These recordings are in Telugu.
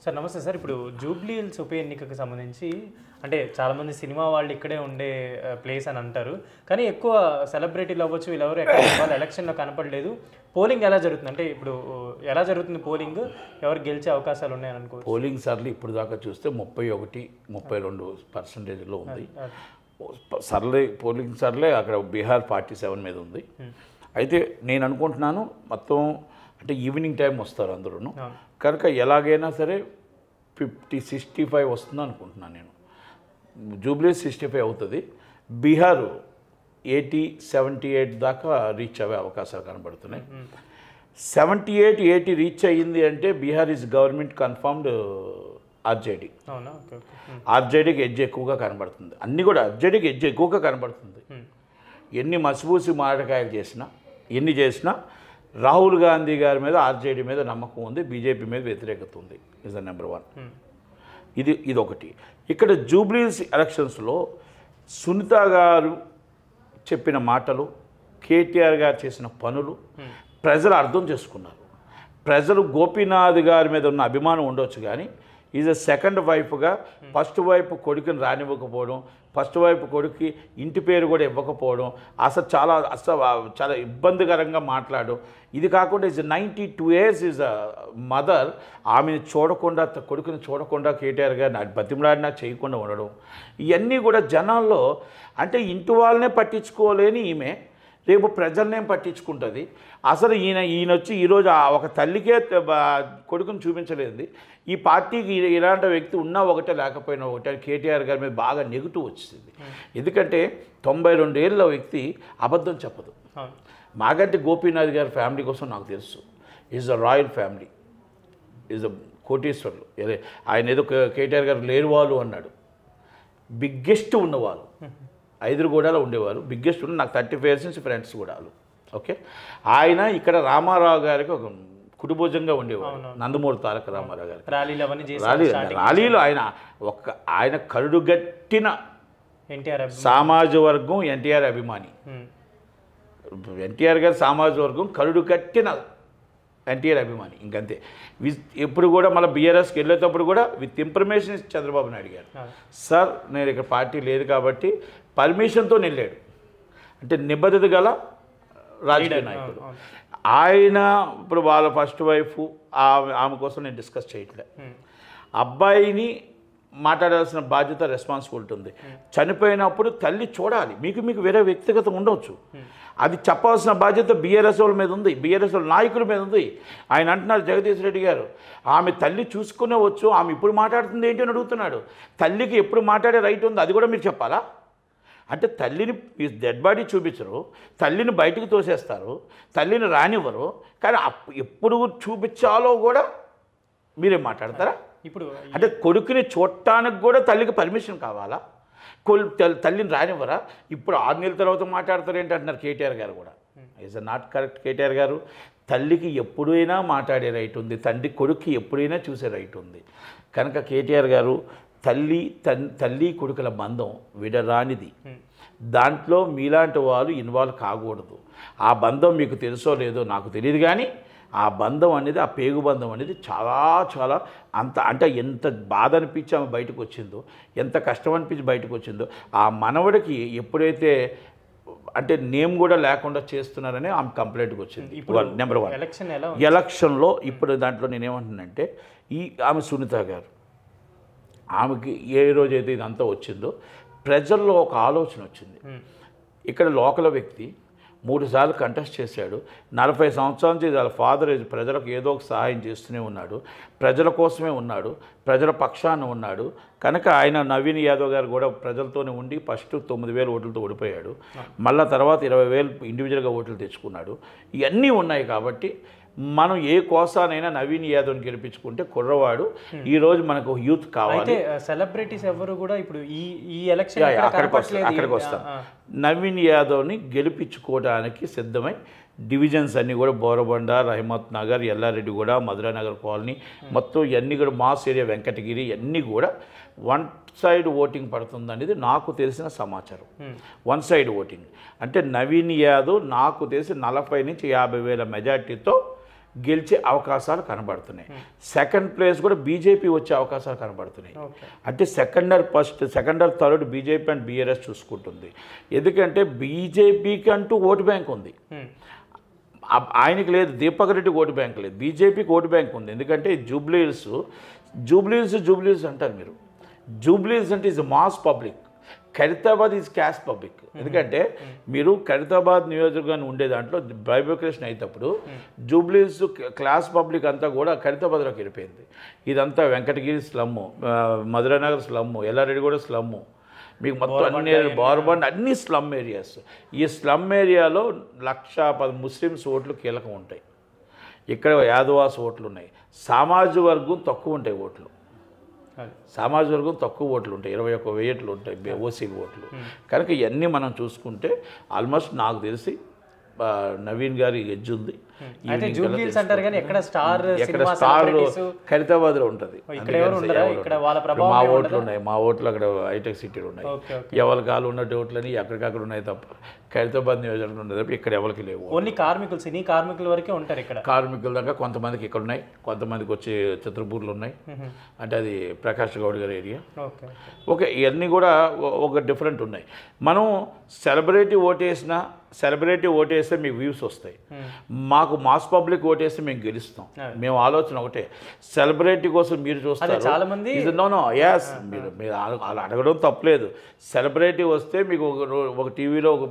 సార్ నమస్తే సార్. ఇప్పుడు జూబ్లీ హిల్స్ ఉప ఎన్నికకు సంబంధించి అంటే చాలామంది సినిమా వాళ్ళు ఇక్కడే ఉండే ప్లేస్ అని అంటారు, కానీ ఎక్కువ సెలబ్రిటీలు అవ్వచ్చు వీళ్ళెవరు ఎక్కడ వాళ్ళు ఎలక్షన్లో కనపడలేదు. పోలింగ్ ఎలా జరుగుతుంది అంటే ఇప్పుడు ఎలా జరుగుతుంది పోలింగ్, ఎవరు గెలిచే అవకాశాలు ఉన్నాయని అనుకోవచ్చు? పోలింగ్ సార్లు ఇప్పుడు దాకా చూస్తే 31-32% ఉంది. సర్లే పోలింగ్ సర్లే అక్కడ బీహార్ 47 మీద ఉంది. అయితే నేను అనుకుంటున్నాను మొత్తం అంటే ఈవినింగ్ టైం వస్తారు అందరూ కనుక ఎలాగైనా సరే 50-65 వస్తుంది అనుకుంటున్నాను నేను. జూబ్లీ 65 అవుతుంది, బీహార్ 80-78 దాకా రీచ్ అయ్యే అవకాశాలు కనబడుతున్నాయి. 78-80 రీచ్ అయ్యింది అంటే Bihar is government confirmed RJD. ఆర్జేడీకి ఎడ్జ్ ఎక్కువగా కనబడుతుంది, అన్నీ కూడా ఆర్జేడీకి ఎడ్జ్ ఎక్కువగా కనబడుతుంది. ఎన్ని మసిపూసి మారకాయలు చేసినా ఎన్ని చేసినా రాహుల్ గాంధీ గారి మీద ఆర్జేడీ మీద నమ్మకం ఉంది, బీజేపీ మీద వ్యతిరేకత ఉంది. Is the number 1. ఇది ఒకటి. ఇక్కడ జూబ్లీస్ ఎలక్షన్స్లో సునీత గారు చెప్పిన మాటలు, కేటీఆర్ గారు చేసిన పనులు ప్రజలు అర్థం చేసుకున్నారు. ప్రజలు గోపీనాథ్ గారి మీద ఉన్న అభిమానం ఉండొచ్చు, కానీ ఈజ్ అ సెకండ్ వైఫ్గా ఫస్ట్ వైఫ్ కొడుకుని రానివ్వకపోవడం, ఫస్ట్ వైఫ్ కొడుకు ఇంటి పేరు కూడా ఇవ్వకపోవడం, అసలు చాలా ఇబ్బందికరంగా మాట్లాడడం. ఇది కాకుండా is 92 years is a mother, ఆమెను చూడకుండా కొడుకుని చూడకుండా కేటీఆర్ గారిని బతిమలాడినా చేయకుండా ఉండడం, ఇవన్నీ కూడా జనాల్లో అంటే ఇంటి వాళ్ళనే పట్టించుకోలేని ఈమె రేపు ప్రజలనేం పట్టించుకుంటుంది. అసలు ఈయన వచ్చి ఈరోజు ఒక తల్లికే కొడుకుని చూపించలేదు. ఈ పార్టీకి ఇలాంటి వ్యక్తి ఉన్నా ఒకటే లేకపోయినా ఒకటే కేటీఆర్ గారి మీద బాగా నెగిటివ్ వచ్చింది. ఎందుకంటే 92 ఏళ్ళ వ్యక్తి అబద్ధం చెప్పదు. మాగంటి గోపీనాథ్ గారి ఫ్యామిలీ కోసం నాకు తెలుసు. Is a royal family, is a కోటీశ్వర్లు. ఆయన ఏదో కేటీఆర్ గారు లేని వాళ్ళు అన్నాడు, బిగ్గెస్ట్ ఉన్నవాళ్ళు ఐదుగుడాలో ఉండేవారు. బిగ్గెస్ట్ ఉన్న నాకు 35 years నుంచి ఫ్రెండ్స్ కూడా వాళ్ళు. ఓకే, ఆయన ఇక్కడ రామారావు గారికి ఒక కుటుంబోజంగా ఉండేవారు. నందమూరి తారక రామారావు గారికి ర్యాలీలో ఆయన కరుడుగట్టిన సామాజిక వర్గం ఎన్టీఆర్ అభిమాని. ఎన్టీఆర్ గారి సామాజిక వర్గం కరుడుగట్టిన ఎన్టీఆర్ అభిమాని. ఇంకంతే. ఎప్పుడు కూడా మళ్ళీ బీఆర్ఎస్కి వెళ్ళేటప్పుడు కూడా విత్ ఇన్ఫర్మేషన్ చంద్రబాబు నాయుడు గారు, సార్ నేను ఇక్కడ పార్టీ లేదు కాబట్టి పర్మిషన్తో వెళ్ళాడు. అంటే నిబద్ధత గల రాజకీయ నాయకుడు ఆయన. ఇప్పుడు వాళ్ళ ఫస్ట్ వైఫ్ ఆమె కోసం నేను డిస్కస్ చేయట్లే. అబ్బాయిని మాట్లాడాల్సిన బాధ్యత రెస్పాన్సిబిలిటీ ఉంది. చనిపోయినప్పుడు తల్లి చూడాలి. మీకు వేరే వ్యక్తిగతం ఉండవచ్చు, అది చెప్పాల్సిన బాధ్యత బీఆర్ఎస్ వాళ్ళ మీద ఉంది, బీఆర్ఎస్ వాళ్ళ నాయకుల మీద ఉంది. ఆయన అంటున్నారు జగదీష్ రెడ్డి గారు, ఆమె తల్లి చూసుకునే వచ్చు, ఆమె ఇప్పుడు మాట్లాడుతుంది ఏంటి అని అడుగుతున్నాడు. తల్లికి ఎప్పుడు మాట్లాడే రైట్ ఉంది, అది కూడా మీరు చెప్పాలా? అంటే తల్లిని డెడ్ బాడీ చూపించరు, తల్లిని బయటకు తోసేస్తారు, తల్లిని రానివ్వరు, కానీ ఎప్పుడు చూపించాలో కూడా మీరేం మాట్లాడతారా? ఇప్పుడు అంటే కొడుకుని చూడటానికి కూడా తల్లికి పర్మిషన్ కావాలా? తల్లిని రానివ్వరా? ఇప్పుడు 6 నెలల తర్వాత మాట్లాడతారు ఏంటి అంటున్నారు కేటీఆర్ గారు కూడా. Is not correct. కేటీఆర్ గారు తల్లికి ఎప్పుడైనా మాట్లాడే రైట్ ఉంది, కొడుక్కి ఎప్పుడైనా చూసే రైట్ ఉంది. కనుక కేటీఆర్ గారు తల్లి కొడుకుల బంధం విడరానిది. దాంట్లో మీలాంటి వాళ్ళు ఇన్వాల్వ్ కాకూడదు. ఆ బంధం మీకు తెలుసో లేదో నాకు తెలియదు, కానీ ఆ బంధం అనేది, ఆ పేగు బంధం అనేది చాలా చాలా అంటే ఎంత బాధ అనిపించి ఆమె బయటకు వచ్చిందో, ఎంత కష్టం అనిపించి బయటకు వచ్చిందో, ఆ మనవడికి ఎప్పుడైతే అంటే నేమ్ కూడా లేకుండా చేస్తున్నారని ఆమె కంప్లైంట్కి వచ్చింది. ఇప్పుడు నెంబర్ 1 ఎలక్షన్లో ఇప్పుడు దాంట్లో నేనేమంటున్నానంటే ఆమె సునీత గారు, ఆమెకి ఏ రోజైతే ఇదంతా వచ్చిందో ప్రజల్లో ఒక ఆలోచన వచ్చింది. ఇక్కడ లోకల్ వ్యక్తి 3 సార్లు కంటెస్ట్ చేశాడు, 40 సంవత్సరాల నుంచి వాళ్ళ ఫాదర్ ప్రజలకు ఏదో ఒక సహాయం చేస్తూనే ఉన్నాడు, ప్రజల కోసమే ఉన్నాడు, ప్రజల పక్షాన ఉన్నాడు. కనుక ఆయన నవీన్ యాదవ్ గారు కూడా ప్రజలతోనే ఉండి ఫస్ట్ 9,000 ఓట్లతో ఓడిపోయాడు, మళ్ళీ తర్వాత 20,000 ఇండివిజువల్గా ఓట్లు తెచ్చుకున్నాడు. ఇవన్నీ ఉన్నాయి కాబట్టి మనం ఏ కోసానైనా నవీన్ యాదవ్ని గెలిపించుకుంటే కుర్రవాడు ఈరోజు మనకు యూత్ కావాలి. సెలబ్రిటీస్ ఎవరు కూడా ఇప్పుడు ఈ ఎలక్షన్ అక్కడికి వస్తాం. నవీన్ యాదవ్ని గెలిపించుకోవడానికి సిద్ధమై డివిజన్స్ అన్నీ కూడా బోరబండ, రహమత్ నగర్, ఎల్లారెడ్డిగూడ, మధురానగర్ కాలనీ మొత్తం ఇవన్నీ కూడా మాస్ ఏరియా, వెంకటగిరి ఇవన్నీ కూడా 1 side ఓటింగ్ పడుతుందనేది నాకు తెలిసిన సమాచారం. 1 side ఓటింగ్ అంటే నవీన్ యాదవ్ నాకు తెలిసి 40,000 నుంచి 50,000 మెజార్టీతో గెలిచే అవకాశాలు కనబడుతున్నాయి. సెకండ్ ప్లేస్ కూడా బీజేపీ వచ్చే అవకాశాలు కనబడుతున్నాయి. అంటే second or third BJP and BRS చూసుకుంటుంది. ఎందుకంటే బీజేపీకి అంటూ ఓటు బ్యాంక్ ఉంది, ఆయనకి లేదు. దీపక్ రెడ్డికి ఓటు బ్యాంక్ లేదు, బీజేపీకి ఓటు బ్యాంక్ ఉంది. ఎందుకంటే జూబ్లీహిల్స్ అంటారు మీరు. జూబ్లీహిల్స్ అంటే is mass public, Khairatabad is caste public. ఎందుకంటే మీరు ఖైరతాబాద్ నియోజకవర్గాన్ని ఉండే దాంట్లో బైబికేషన్ అయినప్పుడు జూబ్లీహిల్స్ క్లాస్ పబ్లిక్ అంతా కూడా ఖైరతాబాద్లోకి వెళ్ళిపోయింది. ఇదంతా వెంకటగిరి స్లమ్ము, మధురానగర్ స్లమ్ము, ఎల్లారెడ్డిగూడ స్లమ్ము, మీకు మొత్తం అన్ని బోర్బండ్ అన్ని స్లమ్ ఏరియాస్. ఈ స్లమ్ ఏరియాలో 110 ముస్లిమ్స్ ఓట్లు కీలకం ఉంటాయి. ఇక్కడ యాదవాస్ ఓట్లు ఉన్నాయి. సామాజిక వర్గం తక్కువ ఉంటాయి ఓట్లు, సామాజిక వర్గం తక్కువ ఓట్లు ఉంటాయి, 21,000 ఉంటాయి ఓసీ ఓట్లు. కనుక ఇవన్నీ మనం చూసుకుంటే ఆల్మోస్ట్ నాకు తెలిసి నవీన్ గారి ఎడ్జ్ ఉంది. ఖైరతాబాద్లో ఉంటుంది. మా ఓట్లు ఉన్నాయి, మా ఓట్లు అక్కడ హైటెక్ సిటీలో ఉన్నాయి. ఎవరి కాలు ఉన్న ఓట్లని ఎక్కడికక్కడ ఉన్నాయి తప్ప ఖైరతాబాద్ నియోజకవర్గం ఉండదు. ఇక్కడ ఎవరికి లేవు. ఓన్లీ కార్మికుల వరకే ఉంటారు ఇక్కడ. కార్మికుల దాకా కొంతమందికి ఇక్కడ ఉన్నాయి, కొంతమందికి వచ్చి చిత్రపూర్లో ఉన్నాయి. అంటే అది ప్రకాష్ గౌడ్ గారి ఏరియా. ఓకే, ఇవన్నీ కూడా ఒక డిఫరెంట్ ఉన్నాయి. మనం సెలబ్రిటీ ఓటేస్తే మీకు వ్యూస్ వస్తాయి. మాకు మాస్ పబ్లిక్ ఓటేస్తే మేము గెలుస్తాం. మేము ఆలోచన ఒకటే, సెలబ్రిటీ కోసం మీరు చూస్తారు. మీరు అలా అడగడం తప్పలేదు. సెలబ్రిటీ వస్తే మీకు ఒక టీవీలో ఒక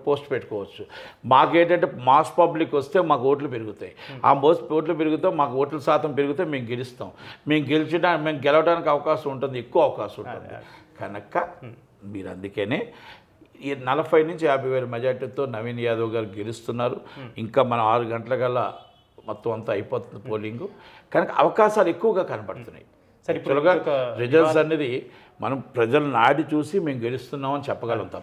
పోస్ట్ పెట్టుకోవచ్చు. మాకేంటంటే మాస్ పబ్లిక్ వస్తే మాకు ఓట్లు పెరుగుతాయి. ఆ ఓట్లు పెరిగితే మాకు ఓట్ల శాతం పెరిగితే మేము గెలుస్తాం. మేము గెలవడానికి అవకాశం ఉంటుంది, ఎక్కువ అవకాశం ఉంటుంది. కనుక మీరు అందుకనే ఈ 40 నుంచి 50,000 మెజార్టీతో నవీన్ యాదవ్ గారు గెలుస్తున్నారు. ఇంకా మనం 6 గంటలకల్లా మొత్తం అంతా అయిపోతుంది పోలింగు. కనుక అవకాశాలు ఎక్కువగా కనబడుతున్నాయి. యాక్చువల్గా రిజల్ట్స్ అనేది మనం ప్రజలు నాడి చూసి మేము గెలుస్తున్నామని చెప్పగలం తప్ప